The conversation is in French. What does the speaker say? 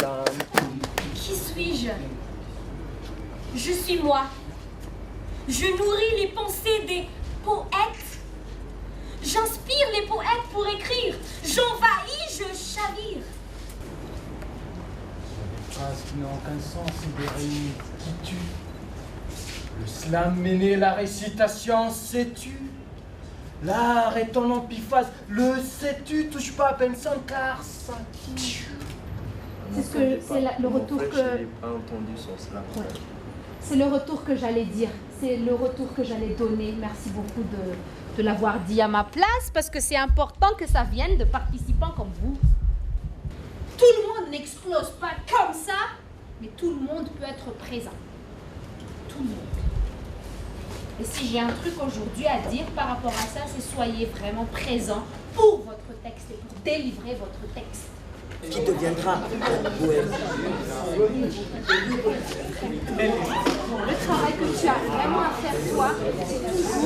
slam. Qui suis-je? Je suis moi. Je nourris les pensées des poètes. J'inspire les poètes pour écrire. J'envahis, je chavire. Des phrases qui n'ont aucun sens et des rimes qui tuent. Le slam est né, la récitation, sais-tu? L'art est en emphase, le sais-tu? Touche pas à peine sans car ça tue. C'est le retour que... Je n'ai pas entendu son slam. Ouais. C'est le retour que j'allais dire. C'est le retour que j'allais donner. Merci beaucoup de l'avoir dit à ma place, parce que c'est important que ça vienne de participants comme vous. Tout le monde n'explose pas comme ça, mais tout le monde peut être présent. Tout le monde. Et si j'ai un truc aujourd'hui à dire par rapport à ça, c'est soyez vraiment présents pour votre texte et pour délivrer votre texte. Qui deviendra un poème. Le travail que tu as vraiment à faire, toi, c'est toujours